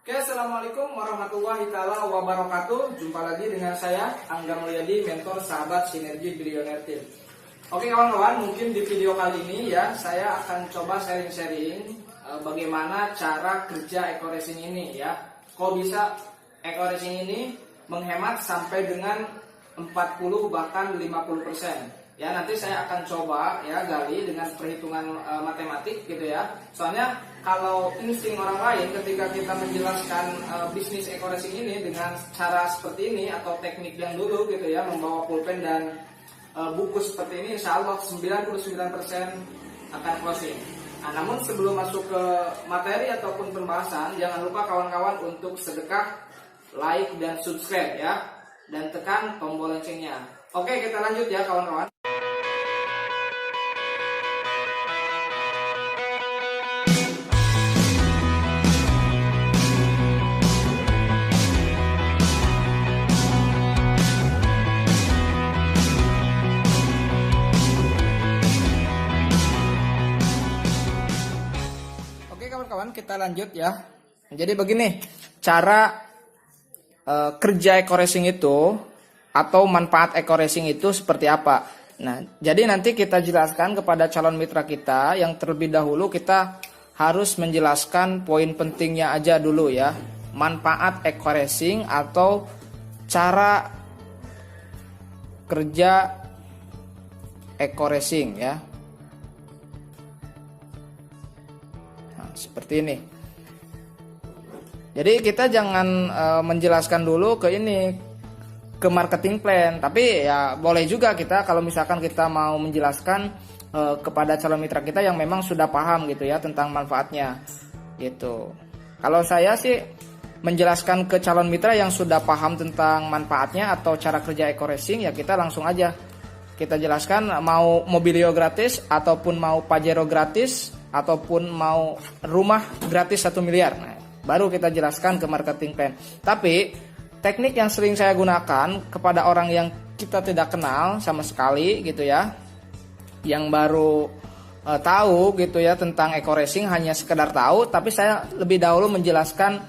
Oke, assalamualaikum warahmatullahi taala wabarakatuh. Jumpa lagi dengan saya Angga Mulyadi, mentor sahabat Sinergi Billionaire Team. Oke kawan-kawan, mungkin di video kali ini ya saya akan coba sharing-sharing bagaimana cara kerja eco-racing ini ya. Kok bisa eco-racing ini menghemat sampai dengan 40 bahkan 50%. Ya, nanti saya akan coba ya gali dengan perhitungan matematik gitu ya. Soalnya kalau insting orang lain ketika kita menjelaskan bisnis eco-racing ini dengan cara seperti ini atau teknik yang dulu gitu ya, membawa pulpen dan buku seperti ini, insya Allah 99% akan closing. Nah, namun sebelum masuk ke materi ataupun pembahasan, jangan lupa kawan-kawan untuk sedekah, like dan subscribe ya, dan tekan tombol loncengnya. Oke, kita lanjut ya kawan-kawan. Kawan-kawan, kita lanjut ya. Jadi begini cara kerja eco-racing itu atau manfaat eco-racing itu seperti apa. Nah, jadi nanti kita jelaskan kepada calon mitra kita. Yang terlebih dahulu kita harus menjelaskan poin pentingnya aja dulu ya. Manfaat eco-racing atau cara kerja eco-racing ya. Seperti ini. Jadi kita jangan menjelaskan dulu ke ini, ke marketing plan. Tapi ya boleh juga kita kalau misalkan kita mau menjelaskan kepada calon mitra kita yang memang sudah paham gitu ya tentang manfaatnya gitu. Kalau saya sih menjelaskan ke calon mitra yang sudah paham tentang manfaatnya atau cara kerja eco-racing, ya kita langsung aja kita jelaskan, mau mobilio gratis ataupun mau Pajero gratis ataupun mau rumah gratis 1 miliar. Nah, baru kita jelaskan ke marketing plan. Tapi teknik yang sering saya gunakan kepada orang yang kita tidak kenal sama sekali gitu ya, yang baru tahu gitu ya tentang eco-racing, hanya sekedar tahu, tapi saya lebih dahulu menjelaskan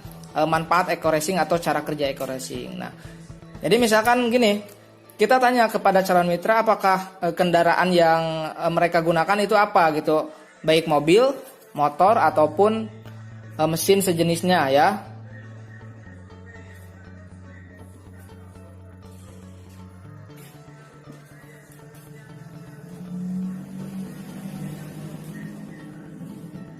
manfaat eco-racing atau cara kerja eco-racing. Nah, jadi misalkan gini, kita tanya kepada calon mitra apakah kendaraan yang mereka gunakan itu apa gitu, baik mobil, motor ataupun mesin sejenisnya ya.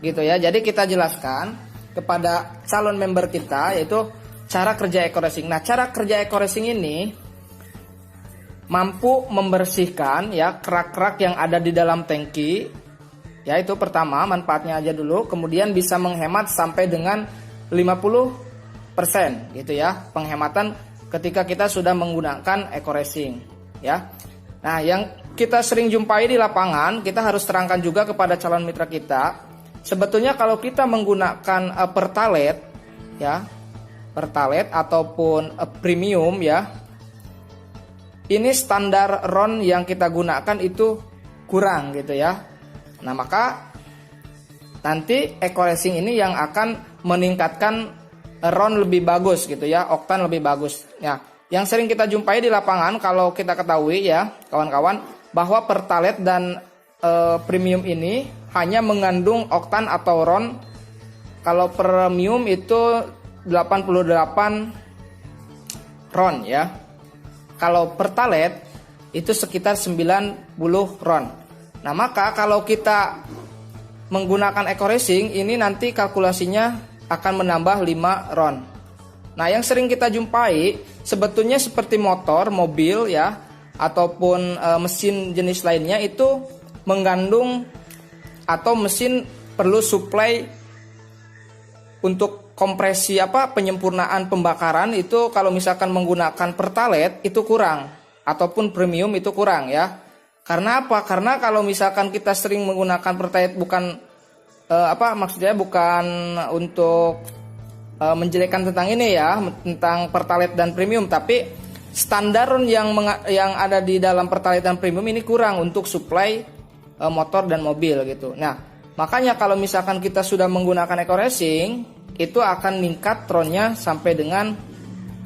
Gitu ya. Jadi kita jelaskan kepada calon member kita yaitu cara kerja eco-racing. Nah, cara kerja eco-racing ini mampu membersihkan ya kerak-kerak yang ada di dalam tangki. Ya, itu pertama, manfaatnya aja dulu. Kemudian bisa menghemat sampai dengan 50% gitu ya, penghematan ketika kita sudah menggunakan eco-racing ya. Nah, yang kita sering jumpai di lapangan, kita harus terangkan juga kepada calon mitra kita. Sebetulnya kalau kita menggunakan pertalite ya, pertalite ataupun premium ya, ini standar RON yang kita gunakan itu kurang gitu ya. Nah, maka nanti eco-racing ini yang akan meningkatkan RON lebih bagus gitu ya, oktan lebih bagus. Ya, yang sering kita jumpai di lapangan kalau kita ketahui ya, kawan-kawan, bahwa pertalite dan premium ini hanya mengandung oktan atau RON. Kalau premium itu 88 RON ya. Kalau pertalite itu sekitar 90 RON. Nah, maka kalau kita menggunakan eco-racing ini nanti kalkulasinya akan menambah 5 RON. Nah, yang sering kita jumpai sebetulnya seperti motor, mobil ya, ataupun mesin jenis lainnya itu mengandung atau mesin perlu supply untuk kompresi penyempurnaan pembakaran itu kalau misalkan menggunakan pertalite itu kurang ataupun premium itu kurang ya. Karena apa? Karena kalau misalkan kita sering menggunakan pertalite bukan maksudnya bukan untuk menjelekkan tentang ini ya, tentang pertalite dan premium, tapi standar yang ada di dalam pertalite dan premium ini kurang untuk supply motor dan mobil gitu. Nah, makanya kalau misalkan kita sudah menggunakan eco-racing itu akan meningkat tronnya sampai dengan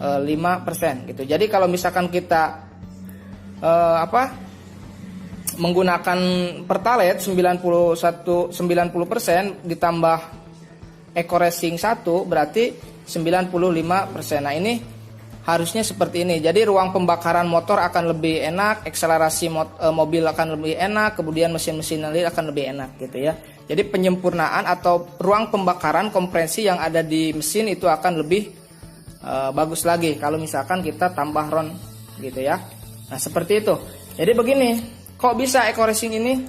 5% gitu. Jadi kalau misalkan kita menggunakan Pertalite 90% ditambah EcoRacing 1 berarti 95%. Nah, ini harusnya seperti ini. Jadi ruang pembakaran motor akan lebih enak, akselerasi mobil akan lebih enak, kemudian mesin-mesin akan lebih enak gitu ya. Jadi penyempurnaan atau ruang pembakaran kompresi yang ada di mesin itu akan lebih bagus lagi kalau misalkan kita tambah ron gitu ya. Nah, seperti itu. Jadi begini, kok bisa EcoRacing ini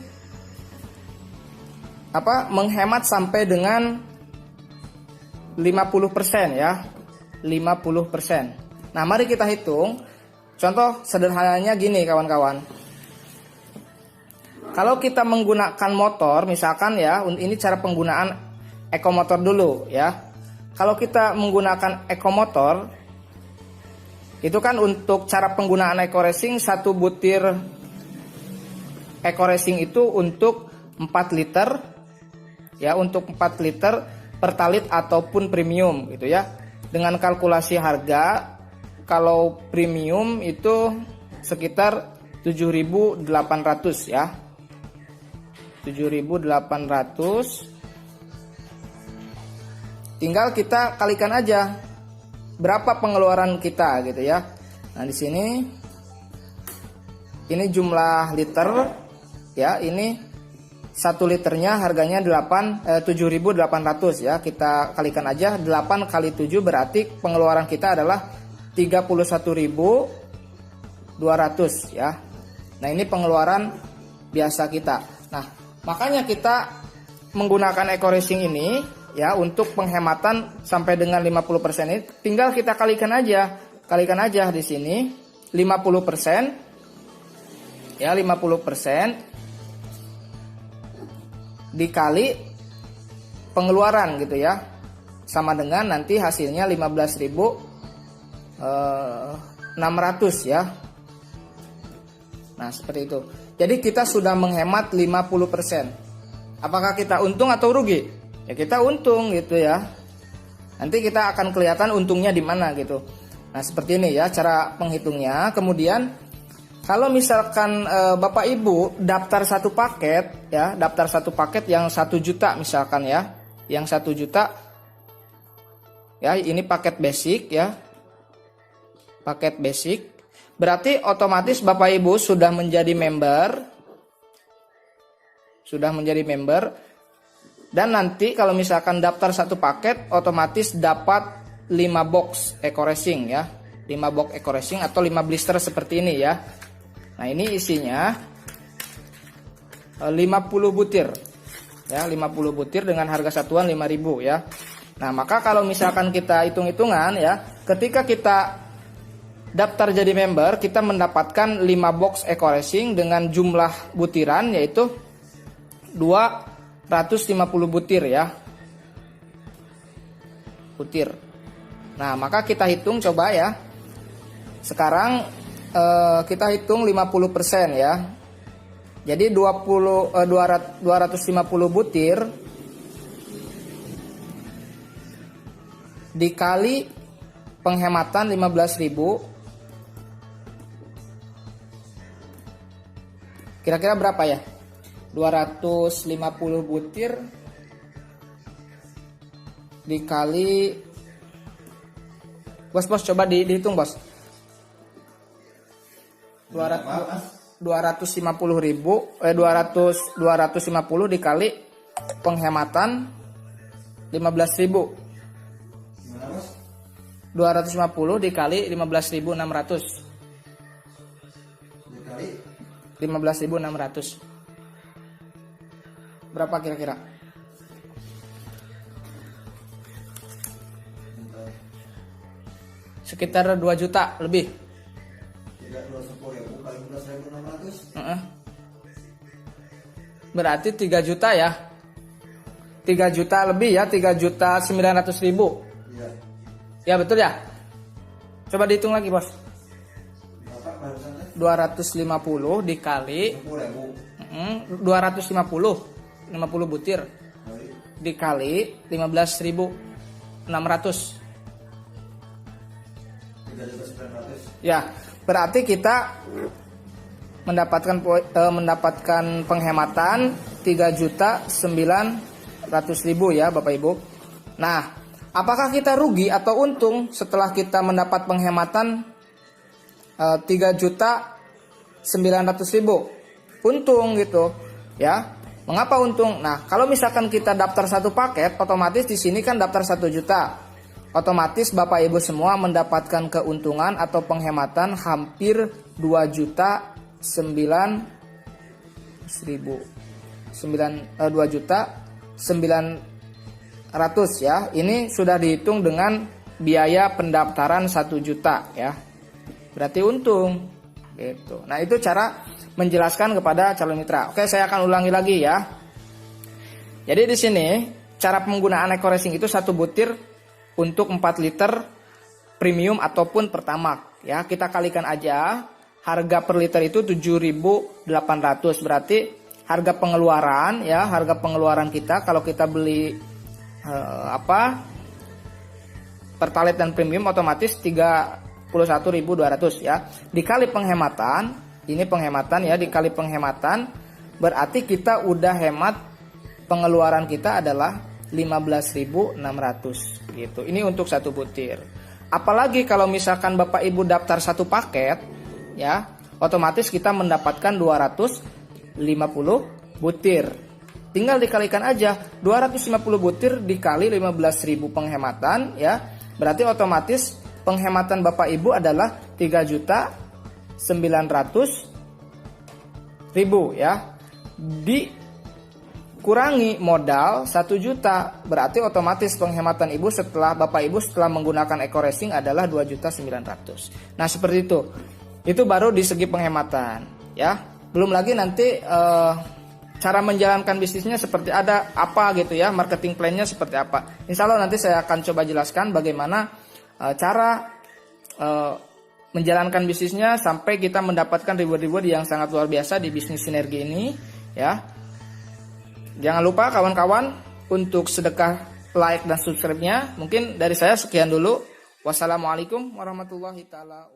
menghemat sampai dengan 50% ya. 50%. Nah, mari kita hitung. Contoh sederhananya gini kawan-kawan. Kalau kita menggunakan motor, misalkan ya, ini cara penggunaan ekomotor dulu ya. Kalau kita menggunakan ekomotor, itu kan untuk cara penggunaan EcoRacing, 1 butir EcoRacing itu untuk 4 liter ya, untuk 4 liter Pertalite ataupun premium gitu ya. Dengan kalkulasi harga, kalau premium itu sekitar 7.800 ya. 7.800. Tinggal kita kalikan aja berapa pengeluaran kita gitu ya. Nah, di sini ini jumlah liter ya, ini 1 liternya harganya 7.800 ya. Kita kalikan aja 8 kali 7 berarti pengeluaran kita adalah 31.200 ya. Nah, ini pengeluaran biasa kita. Nah, makanya kita menggunakan EcoRacing ini ya untuk penghematan sampai dengan 50% ini tinggal kita kalikan aja di sini 50% ya, 50% dikali pengeluaran gitu ya, sama dengan nanti hasilnya 15.600 ya. Nah, seperti itu. Jadi kita sudah menghemat 50%. Apakah kita untung atau rugi? Ya, kita untung gitu ya. Nanti kita akan kelihatan untungnya di mana gitu. Nah, seperti ini ya cara penghitungnya. Kemudian kalau misalkan Bapak Ibu daftar satu paket ya, daftar satu paket yang 1 juta misalkan ya, yang 1 juta ya, ini paket basic ya, paket basic. Berarti otomatis Bapak Ibu sudah menjadi member, dan nanti kalau misalkan daftar satu paket otomatis dapat 5 box EcoRacing ya, 5 box EcoRacing atau 5 blister seperti ini ya. Nah, ini isinya 50 butir ya, 50 butir dengan harga satuan 5.000 ya. Nah, maka kalau misalkan kita hitung-hitungan ya, ketika kita daftar jadi member, kita mendapatkan 5 box EcoRacing dengan jumlah butiran yaitu 250 butir ya, butir. Nah, maka kita hitung coba ya. Sekarang kita hitung 50% ya. Jadi 250 butir dikali penghematan 15.000. Kira-kira berapa ya? 250 butir dikali, bos coba dihitung bos. 250 dikali penghematan 15.000. 250 dikali 15.600. 15.600. Berapa kira-kira? Sekitar 2 juta lebih. Berarti 3 juta ya. 3 juta lebih ya, 3.900.000. Ya, betul ya? Coba dihitung lagi, Bos. 250 dikali 250 50 butir dikali 15.000. Ya, berarti kita mendapatkan penghematan 3.900.000 ya Bapak Ibu. Nah, apakah kita rugi atau untung setelah kita mendapat penghematan 3.900.000? Untung gitu ya. Mengapa untung? Nah, kalau misalkan kita daftar satu paket, otomatis di sini kan daftar 1 juta. Otomatis Bapak Ibu semua mendapatkan keuntungan atau penghematan hampir 2.900.000 ya. Ini sudah dihitung dengan biaya pendaftaran 1 juta ya. Berarti untung gitu. Nah, itu cara menjelaskan kepada calon mitra. Oke, saya akan ulangi lagi ya. Jadi di sini cara penggunaan eco-racing itu 1 butir untuk 4 liter premium ataupun pertamax ya. Kita kalikan aja, harga per liter itu 7.800. Berarti harga pengeluaran ya, harga pengeluaran kita kalau kita beli Pertalite dan premium otomatis 31.200 ya. Dikali penghematan, ini penghematan ya, dikali penghematan berarti kita udah hemat, pengeluaran kita adalah 15.600 gitu. Ini untuk 1 butir. Apalagi kalau misalkan Bapak Ibu daftar 1 paket ya, otomatis kita mendapatkan 250 butir. Tinggal dikalikan aja 250 butir dikali 15.000 penghematan ya. Berarti otomatis penghematan Bapak Ibu adalah 3.900.000 ya. Dikurangi modal 1 juta, berarti otomatis penghematan Ibu setelah Bapak Ibu setelah menggunakan eco-racing adalah 2.900.000. Nah, seperti itu. Itu baru di segi penghematan ya. Belum lagi nanti cara menjalankan bisnisnya seperti ada apa gitu ya, marketing plan-nya seperti apa. Insya Allah nanti saya akan coba jelaskan bagaimana cara menjalankan bisnisnya sampai kita mendapatkan reward-reward yang sangat luar biasa di bisnis sinergi ini ya. Jangan lupa kawan-kawan untuk sedekah, like dan subscribe-nya. Mungkin dari saya sekian dulu. Wassalamualaikum warahmatullahi taala.